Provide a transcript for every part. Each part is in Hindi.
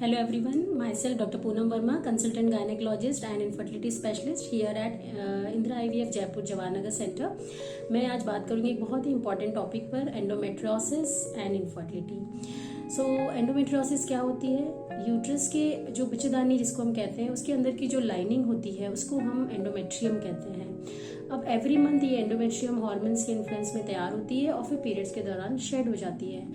Hello everyone, myself Dr. Poonam Verma, consultant gynecologist and infertility specialist here at Indra IVF Jaipur Jawahar Nagar centre. मैं आज बात करूँगी एक बहुत ही इंपॉर्टेंट टॉपिक पर, endometriosis and infertility. So endometriosis क्या होती है? यूट्रस के जो बच्चेदानी जिसको हम कहते हैं, उसके अंदर की जो लाइनिंग होती है उसको हम एंडोमेट्रियम कहते हैं। अब एवरी मंथ ये एंडोमेट्रियम हार्मोन्स के इन्फ्लुएंस में तैयार होती है और फिर पीरियड्स के दौरान शेड हो जाती है।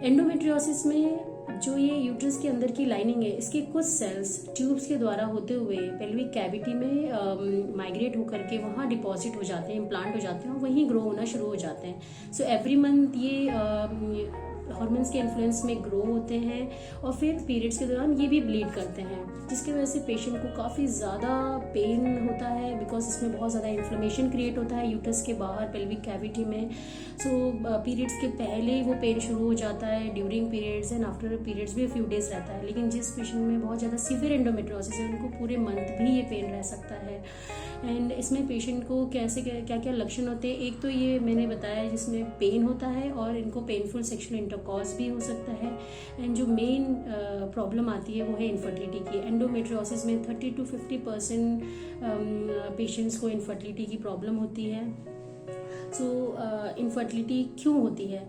एंडोमेट्रियोसिस में जो ये यूट्रस के अंदर की लाइनिंग है, इसके कुछ सेल्स ट्यूब्स के द्वारा होते हुए पेल्विक कैविटी में माइग्रेट होकर के वहाँ डिपॉजिट हो जाते हैं, इम्प्लांट हो जाते हैं और वहीं ग्रो होना शुरू हो जाते हैं। सो एवरी मंथ ये हार्मोन्स के इन्फ्लुएंस में ग्रो होते हैं और फिर पीरियड्स के दौरान ये भी ब्लीड करते हैं, जिसकी वजह से पेशेंट को काफ़ी ज़्यादा पेन होता है, बिकॉज इसमें बहुत ज़्यादा इन्फ्लेमेशन क्रिएट होता है यूट्रस के बाहर पेल्विक कैविटी में। सो पीरियड्स के पहले वो पेन शुरू हो जाता है, during periods and after periods भी फ्यू डेज रहता है। लेकिन जिस पेशेंट में बहुत ज़्यादा सीवियर एंडोमेट्रियोसिस है, उनको पूरे मंथ भी ये पेन रह सकता है। एंड इसमें पेशेंट को कैसे क्या क्या लक्षण होते हैं, एक तो ये मैंने बताया जिसमें पेन होता है और इनको पेनफुल सेक्सुअल इंटरकॉर्स भी हो सकता है। एंड जो मेन प्रॉब्लम आती है वो है इनफर्टिलिटी की। एंडोमेट्रियोसिस में 30 to 50% पेशेंट्स को इनफर्टिलिटी की प्रॉब्लम होती है। सो इनफर्टिलिटी क्यों होती है?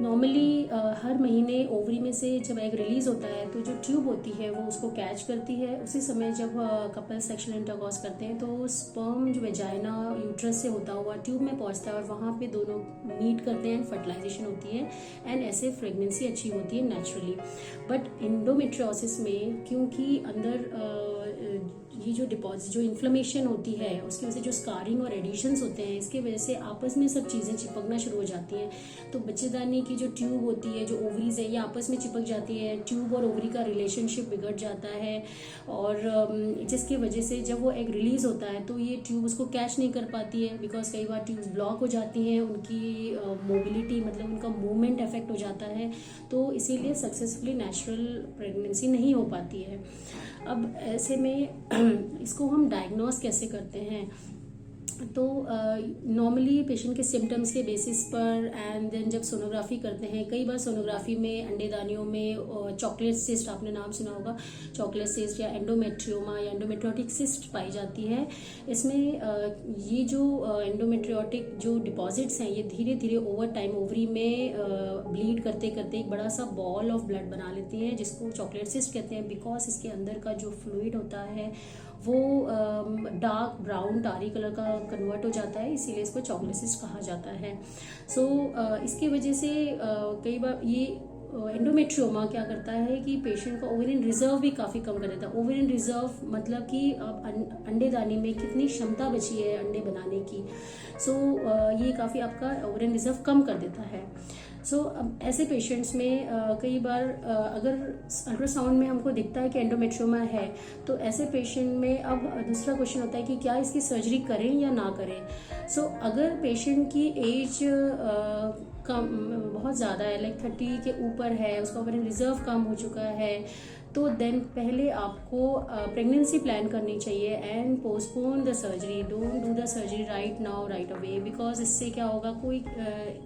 नॉर्मली हर महीने ओवरी में से जब एग रिलीज होता है तो जो ट्यूब होती है वो उसको कैच करती है। उसी समय जब कपल सेक्सुअल इंटरकॉर्स करते हैं तो स्पर्म जो वेजाइना यूट्रस से होता हुआ ट्यूब में पहुंचता है और वहाँ पे दोनों मीट करते हैं, फर्टिलाइजेशन होती है एंड ऐसे प्रेगनेंसी अचीव होती है नेचुरली। बट एंडोमेट्रियोसिस में क्योंकि अंदर ये जो डिपॉजिट जो इन्फ्लेमेशन होती है उसकी वजह से जो स्कारिंग और एडिशंस होते हैं, इसके वजह से आपस में सब चीज़ें चिपकना शुरू हो जाती हैं। तो बच्चेदानी की जो ट्यूब होती है, जो ओवरीज है, ये आपस में चिपक जाती है, ट्यूब और ओवरी का रिलेशनशिप बिगड़ जाता है और जिसकी वजह से जब वो एग रिलीज होता है तो ये ट्यूब उसको कैच नहीं कर पाती है, बिकॉज कई बार ट्यूब्स ब्लॉक हो जाती हैं, उनकी मोबिलिटी मतलब उनका मूवमेंट अफेक्ट हो जाता है, तो इसीलिए सक्सेसफुली नेचुरल प्रेगनेंसी नहीं हो पाती है। अब ऐसे में इसको हम डायग्नोस कैसे करते हैं? तो नॉर्मली पेशेंट के सिम्टम्स के बेसिस पर एंड देन जब सोनोग्राफी करते हैं, कई बार सोनोग्राफी में अंडेदानियों में चॉकलेट सिस्ट, आपने नाम सुना होगा, चॉकलेट सिस्ट या एंडोमेट्रियोमा या एंडोमेट्रियोटिक सिस्ट पाई जाती है। इसमें ये जो एंडोमेट्रियोटिक जो डिपॉजिट्स हैं, ये धीरे धीरे ओवर टाइम ओवरी में ब्लीड करते करते एक बड़ा सा बॉल ऑफ ब्लड बना लेती हैं, जिसको चॉकलेट सिस्ट कहते हैं। बिकॉज इसके अंदर का जो फ्लूइड होता है वो डार्क ब्राउन टारी कलर का कन्वर्ट हो जाता है, इसीलिए इसको चॉकलेट सिस्ट कहा जाता है। सो इसकी वजह से कई बार ये एंडोमेट्रियोमा क्या करता है कि पेशेंट का ओवेरियन रिजर्व भी काफ़ी कम कर देता है। ओवेरियन रिजर्व मतलब कि अब अंडेदानी में कितनी क्षमता बची है अंडे बनाने की, सो ये काफ़ी आपका ओवेरियन रिजर्व कम कर देता है। सो अब ऐसे पेशेंट्स में कई बार अगर अल्ट्रासाउंड में हमको दिखता है कि एंडोमेट्रियोमा है, तो ऐसे पेशेंट में अब दूसरा क्वेश्चन होता है कि क्या इसकी सर्जरी करें या ना करें। सो अगर पेशेंट की एज कम बहुत ज़्यादा है, लाइक 30 के ऊपर है, उसका ओवेरियन रिजर्व कम हो चुका है, तो देन पहले आपको प्रेगनेंसी प्लान करनी चाहिए and postpone the surgery. Don't do the surgery right now right away, because इससे क्या होगा, कोई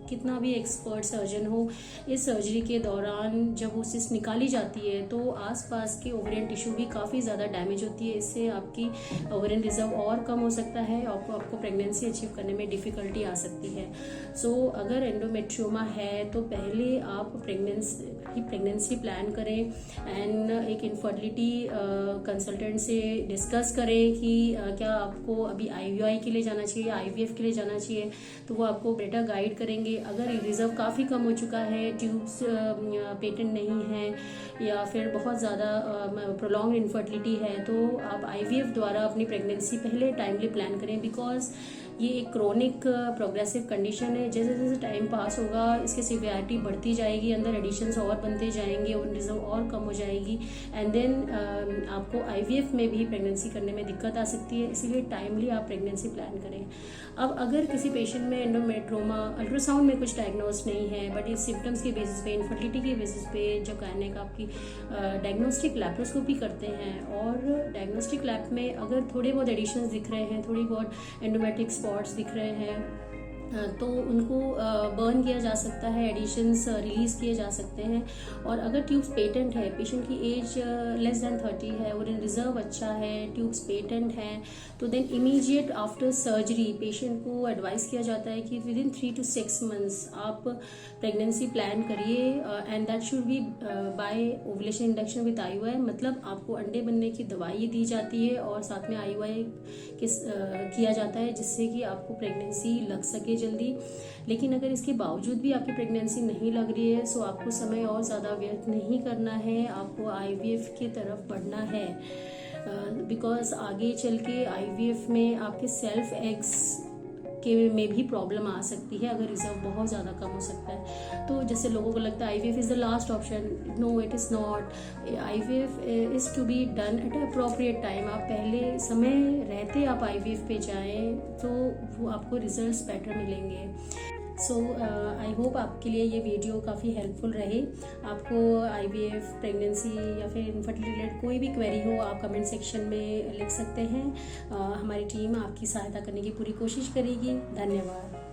कितना भी एक्सपर्ट सर्जन हो, इस सर्जरी के दौरान जब वो सिस्ट निकाली जाती है तो आसपास के ओवेरियन टिश्यू भी काफ़ी ज़्यादा डैमेज होती है। इससे आपकी ओवेरियन रिजर्व और कम हो सकता है, आपको प्रेगनेंसी अचीव करने में डिफ़िकल्टी आ सकती है। सो अगर एंडोमेट्रियोमा है तो पहले आप प्रेगनेंसी प्लान करें एंड एक इनफर्टिलिटी कंसल्टेंट से डिस्कस करें कि क्या आपको अभी IUI के लिए जाना चाहिए या IVF के लिए जाना चाहिए, तो वो आपको बेटर गाइड करेंगे। अगर रिजर्व काफ़ी कम हो चुका है, ट्यूब्स पेटेंट नहीं है या फिर बहुत ज़्यादा प्रोलॉन्ग इनफर्टिलिटी है, तो आप IVF द्वारा अपनी प्रेगनेंसी पहले टाइमली प्लान करें। बिकॉज ये एक क्रोनिक प्रोग्रेसिव कंडीशन है, जैसे जैसे टाइम पास होगा इसकी सिवियरिटी बढ़ती जाएगी, अंदर एडिशंस और बनते जाएंगे, उन रिजर्व और कम हो जाएगी एंड देन आपको IVF में भी प्रेगनेंसी करने में दिक्कत आ सकती है। इसीलिए टाइमली आप प्रेगनेंसी प्लान करें। अब अगर किसी पेशेंट में एंडोमेट्रियोमा अल्ट्रासाउंड में कुछ डायग्नोस नहीं है, बट इस सिम्टम्स के बेसिस पे, इनफर्टिलिटी के बेसिस पे जब गायनेक आपकी डायग्नोस्टिक लैप्रोस्कोपी करते हैं और डायग्नोस्टिक लैब में अगर थोड़े बहुत एडिशंस दिख रहे हैं, थोड़ी बहुत एंडोमेट्रिक स्पॉट्स दिख रहे हैं, तो उनको बर्न किया जा सकता है, एडिशंस रिलीज़ किए जा सकते हैं। और अगर ट्यूब्स पेटेंट है, पेशेंट की एज लेस दैन 30 है और इन रिजर्व अच्छा है, ट्यूब्स पेटेंट हैं, तो then immediate after surgery patient को एडवाइस किया जाता है कि विद इन 3 to 6 months आप प्रेगनेंसी प्लान करिए and that should be by ovulation induction with IUI। मतलब आपको अंडे बनने की दवाई दी जाती है और साथ में IUI किया जाता है जिससे कि आपको प्रेगनेंसी लग सके जल्दी। लेकिन अगर इसके बावजूद भी आपकी प्रेगनेंसी नहीं लग रही है, सो आपको समय और ज़्यादा व्यर्थ नहीं करना है, आपको IVF की तरफ बढ़ना है। बिकॉज आगे चल के IVF में आपके सेल्फ एग्स के में भी प्रॉब्लम आ सकती है अगर रिजर्व बहुत ज़्यादा कम हो सकता है। तो जैसे लोगों को लगता है IVF is the last option, no it is not. IVF is to be done at appropriate time. आप पहले समय रहते आप IVF पे जाएं तो वो आपको रिजल्ट्स बेटर मिलेंगे। सो आई होप आपके लिए ये वीडियो काफ़ी हेल्पफुल रहे। आपको IVF, प्रेगनेंसी या फिर इनफर्टिलिटी रिलेटेड कोई भी क्वेरी हो आप कमेंट सेक्शन में लिख सकते हैं। हमारी टीम आपकी सहायता करने की पूरी कोशिश करेगी। धन्यवाद।